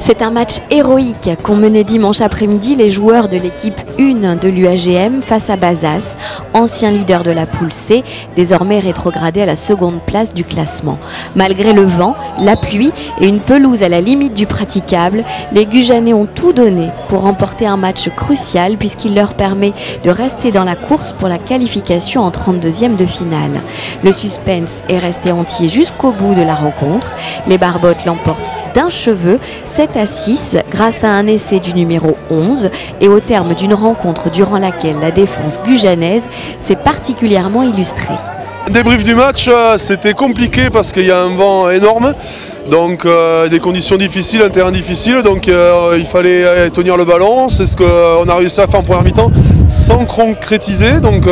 C'est un match héroïque qu'ont mené dimanche après-midi les joueurs de l'équipe 1 de l'UAGM face à Bazas, ancien leader de la poule C, désormais rétrogradé à la seconde place du classement. Malgré le vent, la pluie et une pelouse à la limite du praticable, les Gujanais ont tout donné pour remporter un match crucial puisqu'il leur permet de rester dans la course pour la qualification en 32e de finale. Le suspense est resté entier jusqu'au bout de la rencontre. Les Barbottes l'emportent d'un cheveu, 7-6, grâce à un essai du numéro 11 et au terme d'une rencontre durant laquelle la défense gujanaise s'est particulièrement illustrée. Débrief du match, c'était compliqué parce qu'il y a un vent énorme, donc des conditions difficiles, un terrain difficile, donc il fallait tenir le ballon. C'est ce qu'on a réussi à faire en première mi-temps sans concrétiser, donc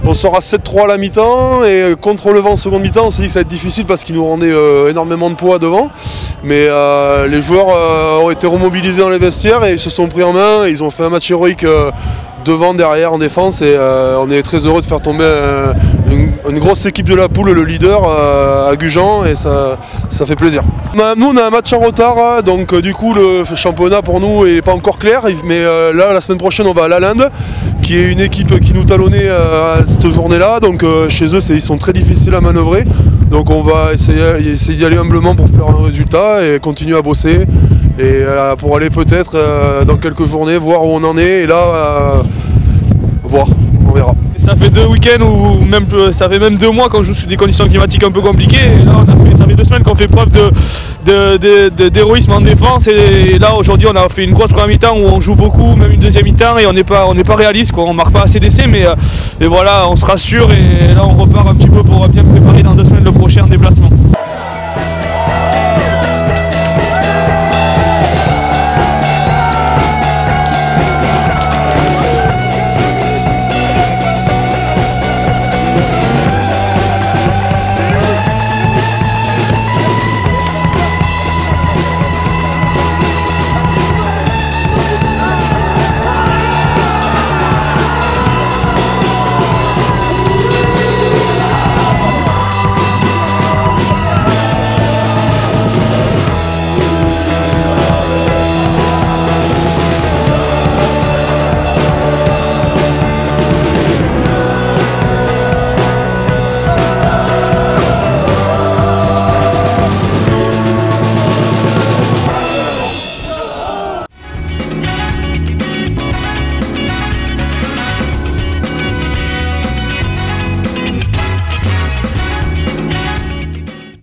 on sort à 7-3 à la mi-temps et contre le vent en seconde mi-temps on s'est dit que ça allait être difficile parce qu'il nous rendait énormément de poids devant, mais les joueurs ont été remobilisés dans les vestiaires et ils se sont pris en main et ils ont fait un match héroïque devant, derrière, en défense et on est très heureux de faire tomber une grosse équipe de la poule, le leader à Gujan, et ça fait plaisir. Nous on a un match en retard, donc du coup le championnat pour nous n'est pas encore clair, mais là la semaine prochaine on va à l'Alinde, qui est une équipe qui nous talonnait à cette journée-là, donc chez eux ils sont très difficiles à manœuvrer, donc on va essayer d'y aller humblement pour faire un résultat et continuer à bosser, et pour aller peut-être dans quelques journées voir où on en est, et là voir, on verra. Ça fait 2 week-ends ou même ça fait même 2 mois qu'on joue sous des conditions climatiques un peu compliquées. Et là, ça fait 2 semaines qu'on fait preuve d'héroïsme en défense. Et là aujourd'hui on a fait une grosse première mi-temps où on joue beaucoup, même une deuxième mi-temps, et on n'est pas réaliste, quoi. On marque pas assez d'essais, mais voilà, on se rassure et là on repart un petit peu pour bien préparer dans 2 semaines le prochain déplacement.